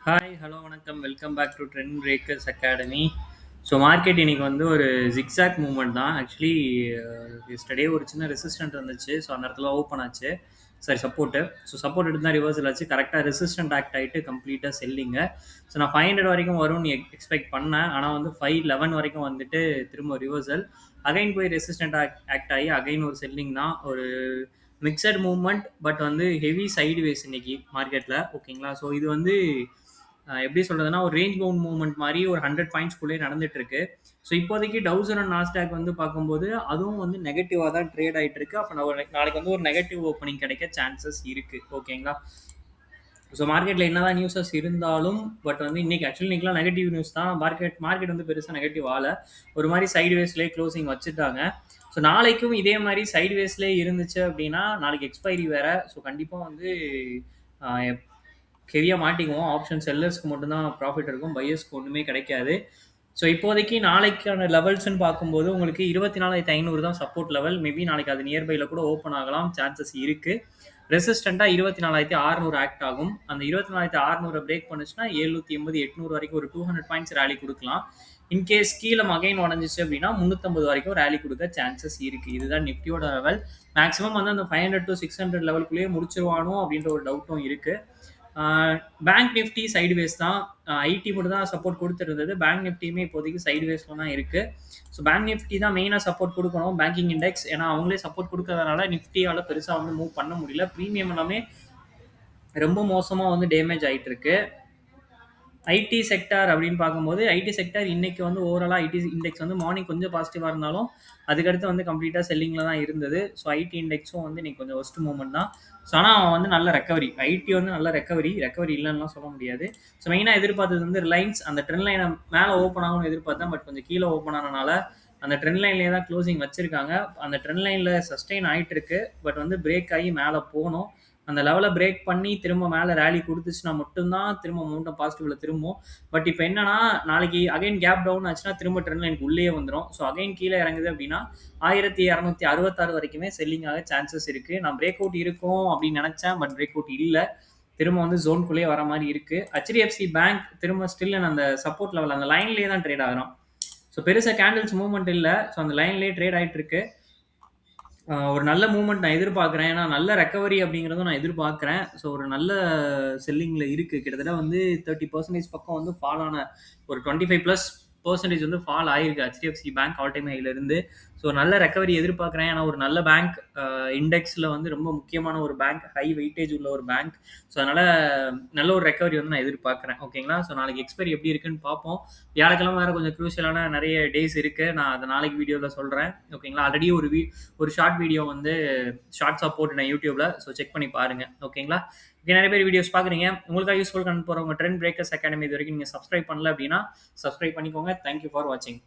Hi, hello, வணக்கம். Welcome back to Trend Breakers Academy. So market இன்னைக்கு வந்து ஒரு ஜிக்ஸாக் மூவ்மெண்ட் தான். ஆக்சுவலி எஸ்டர்டே ஒரு சின்ன ரெசிஸ்டன்ட் இருந்துச்சு. ஸோ அந்த இடத்துல ஓப்பன் ஆச்சு. சரி, சப்போர்ட்டு. ஸோ சப்போர்ட் எடுத்து தான் ரிவர்சல் ஆச்சு. கரெக்டாக ரெசிஸ்டன்ட் ஆக்ட் ஆகிட்டு கம்ப்ளீட்டாக செல்லிங்க. ஸோ நான் 500 வரைக்கும் வரும்னு எக்ஸ்பெக்ட் பண்ணேன். ஆனால் வந்து 511 வரைக்கும் வந்துட்டு திரும்ப ரிவர்சல். அகைன் போய் ரெசிஸ்டன்ட் ஆக்ட் ஆகி அகைன் ஒரு செல்லிங் தான். ஒரு மிக்சட் மூவ்மெண்ட், பட் வந்து ஹெவி சைடு வேஸ் இன்னைக்கு மார்க்கெட்டில். ஓகேங்களா? ஸோ இது வந்து எப்படி சொல்றதுன்னா, ஒரு ரேஞ்ச் பவுண்ட் மூவ்மெண்ட் மாரி ஒரு 100 பாயிண்ட்ஸ்குள்ளேயே நடந்துட்டு இருக்கு. ஸோ இப்போதைக்கு டவுசன் அண்ட் நாஸ்டாக் வந்து பார்க்கும்போது அதுவும் வந்து நெகட்டிவா தான் ட்ரேட் ஆயிட்டு இருக்கு. அப்போ நாளைக்கு வந்து ஒரு நெகட்டிவ் ஓப்பனிங் கிடைக்க சான்சஸ் இருக்கு. ஓகேங்களா? ஸோ மார்க்கெட்டில் என்னதான் நியூஸஸ் இருந்தாலும், பட் வந்து இன்னைக்கு ஆக்சுவலி இன்னைக்குலாம் நெகட்டிவ் நியூஸ் தான். மார்க்கெட் வந்து பெருசாக நெகட்டிவ் ஆகல. ஒரு மாதிரி சைடு வேஸ்லேயே க்ளோசிங் வச்சுட்டாங்க. ஸோ நாளைக்கும் இதே மாதிரி சைடு வேஸ்லேயே இருந்துச்சு அப்படின்னா, நாளைக்கு எக்ஸ்பைரி வேற. ஸோ கண்டிப்பாக வந்து ஹெவியாக மாட்டிக்குவோம். ஆப்ஷன் செல்லர்ஸ்க்கு மட்டும்தான் ப்ராஃபிட் இருக்கும், பையர்ஸ்க்கு ஒன்றுமே கிடைக்காது. ஸோ இப்போதைக்கு நாளைக்கான லெவல்ஸ்ன்னு பார்க்கும்போது உங்களுக்கு 24,500 தான் சப்போர்ட் லெவல். மேபி நாளைக்கு அது நியர்பையில் கூட ஓப்பன் ஆகலாம், சான்சஸ் இருக்குது. ரெசிஸ்டண்ட்டாக 24,600 ஆக்ட் ஆகும். அந்த 24,600 பிரேக் பண்ணுச்சுன்னா 780 800 வரைக்கும் ஒரு 200 பாயிண்ட்ஸ் ரேலி கொடுக்கலாம். இன்கேஸ் கீழே அகைன் உடஞ்சிச்சு அப்படின்னா 350 வரைக்கும் ரேலி கொடுக்க சான்சஸ் இருக்குது. இதுதான் நிஃப்டியோட லெவல். மேக்ஸிமம் வந்து அந்த 500 to 600 லெவலுக்குள்ளேயே முடிச்சிருவானோ அப்படின்ற ஒரு டவுட்டும் இருக்குது. பேங்க் நிஃப்டி சைடுவேஸ் தான். ஐடி மட்டும் தான் சப்போர்ட் கொடுத்துருந்தது. பேங்க் நிஃப்டியுமே இப்போதைக்கு சைடுவேஸில் தான் இருக்குது. ஸோ பேங்க் நிஃப்டி தான் மெயினாக சப்போர்ட் கொடுக்கணும், பேங்கிங் இண்டெக்ஸ். ஏன்னா அவங்களே சப்போர்ட் கொடுக்கறதுனால நிஃப்டியால் பெருசாக வந்து மூவ் பண்ண முடியல. ப்ரீமியம் எல்லாமே ரொம்ப மோசமாக வந்து டேமேஜ் ஆகிட்டு இருக்கு. ஐடி செக்டார் அப்படின்னு பார்க்கும்போது ஐடி செக்டார் இன்னைக்கு வந்து ஓவராலாக ஐடி இண்டெக்ஸ் வந்து மார்னிங் கொஞ்சம் பாசிட்டிவாக இருந்தாலும் அதுக்கடுத்து வந்து கம்ப்ளீட்டாக செல்லிங்கில் தான் இருந்தது. ஸோ ஐடி இண்டெக்ஸும் வந்து இன்னைக்கு கொஞ்சம் ஒஸ்ட் மூவ்மெண்ட் தான். ஸோ ஆனால் அவன் வந்து நல்ல ரெக்கவரி, ஐடி வந்து நல்ல ரெக்கவரி இல்லைன்னா சொல்ல முடியாது. ஸோ மெயினாக எதிர்பார்த்தது வந்து ரிலையன்ஸ் அந்த ட்ரெண்ட் லைனை மேலே ஓப்பன் ஆகும்னு எதிர்பார்த்தேன். பட் கொஞ்சம் கீழே ஓப்பன் ஆனனால அந்த ட்ரெண்ட் லைன்லேயே தான் க்ளோசிங் வச்சிருக்காங்க. அந்த ட்ரெண்ட் லைனில் சஸ்டெயின் ஆகிட்டு இருக்கு. பட் வந்து பிரேக் ஆகி மேலே போகணும். அந்த லெவலை பிரேக் பண்ணி திரும்ப மேலே ரேலி கொடுத்துச்சுன்னா மட்டும்தான் திரும்ப மவுண்டம் பாசிட்டிவ்ல திரும்பும். பட் இப்போ என்னன்னா, நாளைக்கு அகைன் கேப் டவுன் ஆச்சுன்னா திரும்ப ட்ரெண்ட் லைனுக்கு உள்ளே வந்துடும். ஸோ அகைன் கீழே இறங்குது அப்படின்னா 1266 வரைக்குமே செல்லிங் ஆக சான்சஸ் இருக்குது. நான் பிரேக் அவுட் இருக்கும் அப்படின்னு நினச்சேன், பட் பிரேக் அவுட் இல்லை. திரும்ப வந்து ஜோனுக்குள்ளேயே வர மாதிரி இருக்குது. ஹெச்டிஎஃப்சி பேங்க் திரும்ப ஸ்டில் அந்த சப்போர்ட் லெவல் அந்த லைன்லேயே தான் ட்ரேட் ஆகிறோம். ஸோ பெருசாக கேண்டில்ஸ் மூவ்மெண்ட் இல்லை. ஸோ அந்த லைன்லேயே ட்ரேட் ஆகிட்டு இருக்கு. ஒரு நல்ல மூவ்மெண்ட் நான் எதிர்பார்க்குறேன். ஏன்னா நல்ல ரெக்கவரி அப்படிங்கிறதும் நான் எதிர்பார்க்குறேன். ஸோ ஒரு நல்ல செல்லிங்கில் இருக்குது. கிட்டத்தட்ட வந்து 30% பக்கம் வந்து ஃபால் ஆன ஒரு 25+% வந்து ஃபால் ஆயிருக்கு ஹெச்டிஎஃப்சி பேங்க் ஆல் டைம் ஹைலேருந்து. ஸோ நல்ல ரெக்கவரி எதிர்பார்க்குறேன். ஏன்னா ஒரு நல்ல பேங்க், இண்டெக்ஸில் வந்து ரொம்ப முக்கியமான ஒரு பேங்க், ஹை வெயிட்டேஜ் உள்ள ஒரு பேங்க். ஸோ அதனால் நல்ல ஒரு ரெக்கவரி வந்து நான் எதிர்பார்க்குறேன். ஓகேங்களா? ஸோ நாளைக்கு எக்ஸ்பைரி எப்படி இருக்குன்னு பார்ப்போம். வியாழக்கிழமை வேறு கொஞ்சம் க்ரூஷியலான நிறைய டேஸ் இருக்குது. நான் அதை நாளைக்கு வீடியோவில் சொல்கிறேன். ஓகேங்களா? ஆல்ரெடி ஒரு ஷார்ட் வீடியோ வந்து ஷார்ட்ஸாக போட்டுட்டேன் யூடியூப்பில். ஸோ செக் பண்ணி பாருங்கள். ஓகேங்களா? ஓகே, நிறைய பேர் வீடியோஸ் பார்க்குறீங்க. உங்களுக்காக யூஸ்ஃபுல் கண்டு போகிறவங்க ட்ரெண்ட் பிரேக்கர்ஸ் அகாடமி இது வரைக்கும் நீங்கள் சப்ஸ்கிரைப் பண்ணல அப்படின்னா சப்ஸ்கிரைப் பண்ணிக்கோங்க. தேங்க்யூ ஃபார் வாட்சிங்.